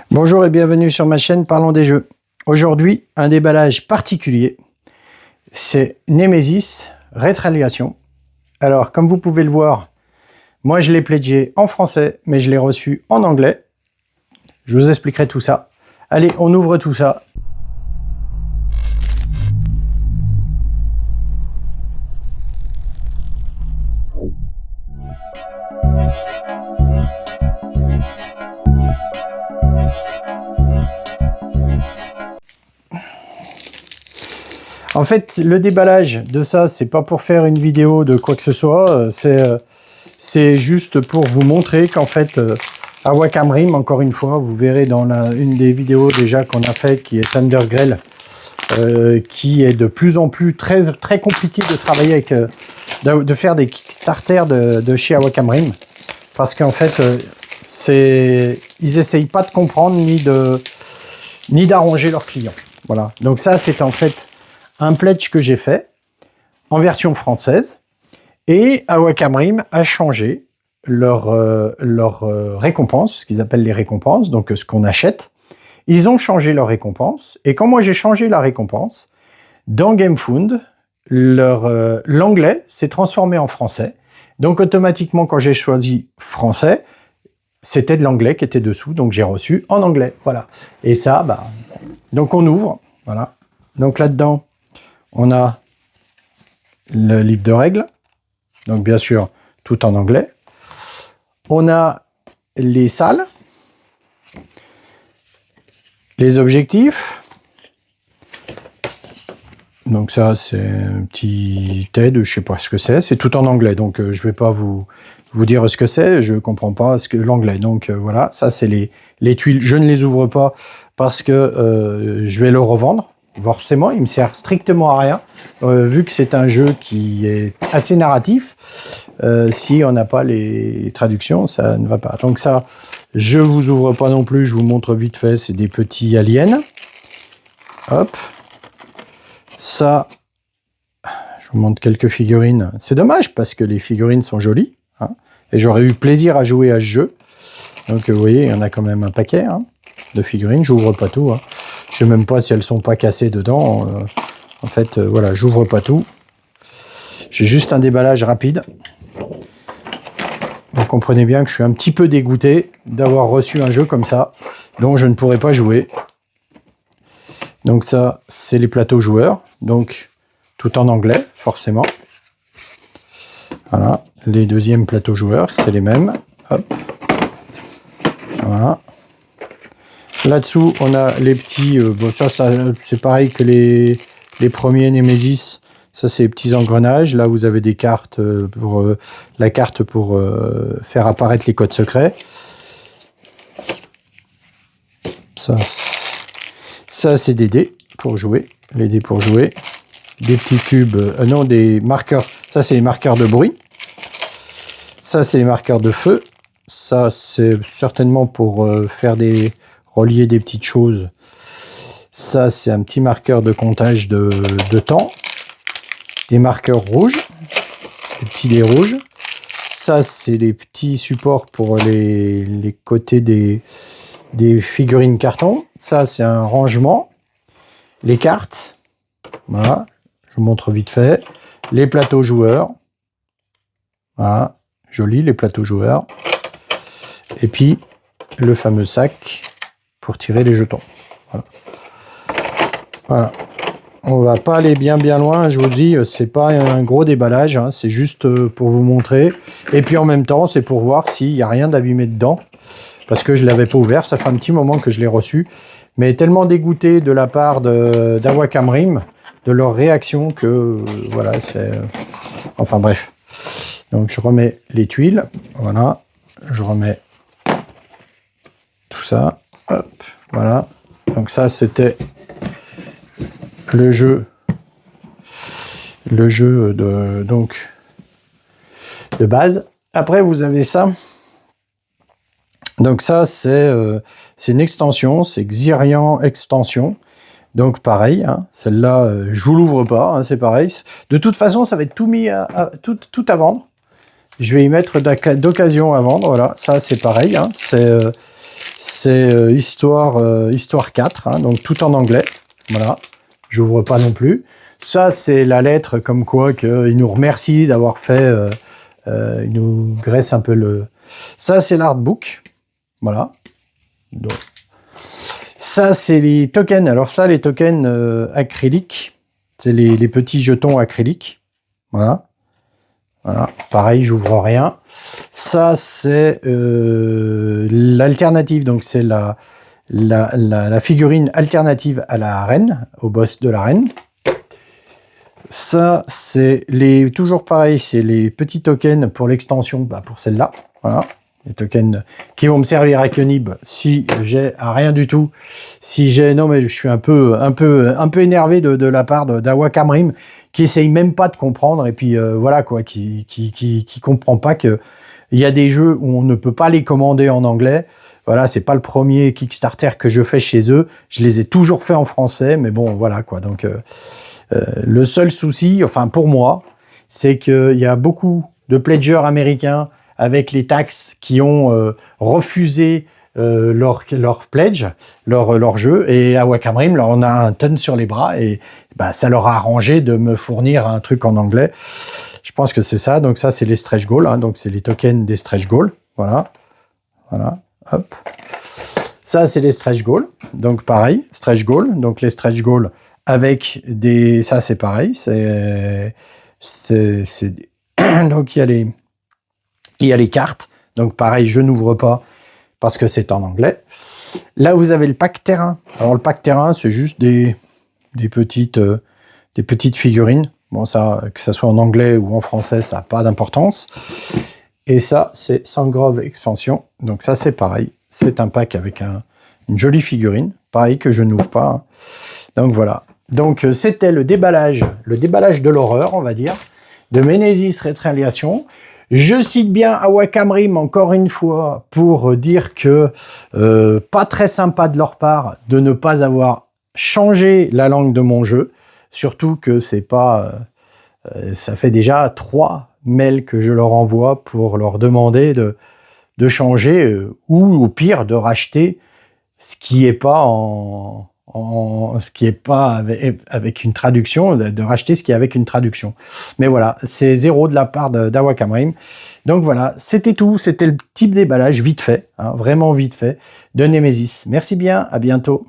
Bonjour et bienvenue sur ma chaîne Parlons des jeux. Aujourd'hui, un déballage particulier, c'est Nemesis Rétraliation. Alors, comme vous pouvez le voir, moi je l'ai pledgé en français, mais je l'ai reçu en anglais. Je vous expliquerai tout ça. Allez, on ouvre tout ça. En fait, le déballage de ça, c'est pas pour faire une vidéo de quoi que ce soit, c'est juste pour vous montrer qu'en fait, à Wacam Rim, encore une fois, vous verrez dans une des vidéos déjà qu'on a fait, qui est Thundergrell, qui est de plus en plus très compliqué de travailler avec, de faire des Kickstarter de chez Wacam Rim, parce qu'en fait, ils essayent pas de comprendre ni d'arranger leurs clients. Voilà. Donc ça, c'est en fait un pledge que j'ai fait en version française, et Wacam Rim a changé leur récompense, ce qu'ils appellent les récompenses, donc ce qu'on achète. Ils ont changé leur récompense, et quand moi j'ai changé la récompense, dans GameFound, l'anglais s'est transformé en français. Donc automatiquement, quand j'ai choisi français, c'était de l'anglais qui était dessous, donc j'ai reçu en anglais. Voilà. Et ça, donc on ouvre, voilà. Donc là-dedans, on a le livre de règles, donc bien sûr, tout en anglais. On a les salles, les objectifs. Donc ça, c'est un petit aide, je sais pas ce que c'est tout en anglais, donc je vais pas vous dire ce que c'est, je comprends pas l'anglais. Donc voilà, ça c'est les tuiles, je ne les ouvre pas parce que je vais le revendre. Forcément, il me sert strictement à rien, vu que c'est un jeu qui est assez narratif. Si on n'a pas les traductions, ça ne va pas. Donc ça, je vous ouvre pas non plus, je vous montre vite fait, c'est des petits aliens. Hop. Ça, je vous montre quelques figurines. C'est dommage parce que les figurines sont jolies, hein, et j'aurais eu plaisir à jouer à ce jeu. Donc vous voyez, il y en a quand même un paquet, hein, de figurines. J'ouvre pas tout, hein. Je sais même pas si elles sont pas cassées dedans. En fait, voilà, j'ouvre pas tout. J'ai juste un déballage rapide. Vous comprenez bien que je suis un petit peu dégoûté d'avoir reçu un jeu comme ça, dont je ne pourrais pas jouer. Donc ça, c'est les plateaux joueurs, donc tout en anglais, forcément. Voilà, les deuxièmes plateaux joueurs, c'est les mêmes. Hop. Voilà. Là-dessous, on a les petits... bon, ça c'est pareil que les premiers Nemesis. Ça, c'est les petits engrenages. Là, vous avez des cartes pour... la carte pour faire apparaître les codes secrets. Ça c'est des dés pour jouer. Les dés pour jouer. Des petits cubes... non, des marqueurs. Ça, c'est les marqueurs de bruit. Ça, c'est les marqueurs de feu. Ça, c'est certainement pour relier des petites choses. Ça, c'est un petit marqueur de comptage de temps. Des marqueurs rouges. Des petits dés rouges. Ça, c'est les petits supports pour les côtés des figurines carton. Ça, c'est un rangement. Les cartes. Voilà. Je vous montre vite fait. Les plateaux joueurs. Voilà. Joli, les plateaux joueurs. Et puis, le fameux sac pour tirer les jetons. Voilà. Voilà. On va pas aller bien loin, je vous dis, c'est pas un gros déballage, hein, c'est juste pour vous montrer. Et puis en même temps, c'est pour voir s'il n'y a rien d'abîmé dedans. Parce que je ne l'avais pas ouvert, ça fait un petit moment que je l'ai reçu. Mais tellement dégoûté de la part d'Wacam Rim, de leur réaction, que voilà, c'est... enfin bref. Donc je remets les tuiles, voilà. Je remets tout ça, hop, voilà. Donc ça, c'était le jeu de base. Après, vous avez ça. Donc ça, c'est une extension, c'est Xirian Extension. Donc pareil, hein, celle-là, je vous l'ouvre pas, hein, c'est pareil. De toute façon, ça va être tout mis tout à vendre. Je vais y mettre d'occasion à vendre, voilà. Ça, c'est pareil, hein, C'est histoire 4, hein, donc tout en anglais. Voilà, j'ouvre pas non plus. Ça, c'est la lettre comme quoi qu'il nous remercie d'avoir fait, il nous graisse un peu le... Ça, c'est l'artbook. Voilà. Donc, ça, c'est les tokens. Alors ça, les tokens acryliques, c'est les petits jetons acryliques. Voilà. Voilà. Pareil, j'ouvre rien. Ça, c'est l'alternative. Donc, c'est la figurine alternative à la reine, au boss de la reine. Ça, c'est toujours pareil, c'est les petits tokens pour l'extension, pour celle-là. Voilà. Les tokens qui vont me servir à Kionib si j'ai à rien du tout. Si j'ai, non mais je suis un peu énervé de la part d'Awakam qui essaye même pas de comprendre et puis voilà quoi, qui comprend pas que il y a des jeux où on ne peut pas les commander en anglais. Voilà, c'est pas le premier Kickstarter que je fais chez eux. Je les ai toujours fait en français, mais bon, voilà quoi. Donc le seul souci, enfin pour moi, c'est qu'il y a beaucoup de pledgers américains avec les taxes qui ont refusé leur pledge, leur jeu, et à Wakaam Rim, là, on a un tonne sur les bras, et bah, ça leur a arrangé de me fournir un truc en anglais. Je pense que c'est ça. Donc ça, c'est les stretch goals, hein, donc c'est les tokens des stretch goals. Voilà, voilà, hop. Ça, c'est les stretch goals. Donc pareil, stretch goals. Donc les stretch goals avec des... Ça, c'est pareil. Donc il y a les cartes. Donc pareil, je n'ouvre pas parce que c'est en anglais. Là, vous avez le pack terrain. Alors le pack terrain, c'est juste des petites figurines. Bon, ça, que ça soit en anglais ou en français, ça n'a pas d'importance. Et ça, c'est Sandgrove Expansion. Donc ça, c'est pareil. C'est un pack avec une jolie figurine. Pareil que je n'ouvre pas. Hein. Donc voilà. Donc c'était le déballage de l'horreur, on va dire, de Ménésis Rétréliation. Je cite bien Awakam Rim encore une fois pour dire que pas très sympa de leur part de ne pas avoir changé la langue de mon jeu. Surtout que c'est pas... ça fait déjà 3 mails que je leur envoie pour leur demander de changer ou au pire de racheter ce qui est pas avec une traduction, de racheter ce qui est avec une traduction. Mais voilà, c'est 0 de la part d'Awakam Rim. Donc voilà, c'était tout. C'était le type déballage vite fait, hein, vraiment vite fait, de Nemesis. Merci bien, à bientôt.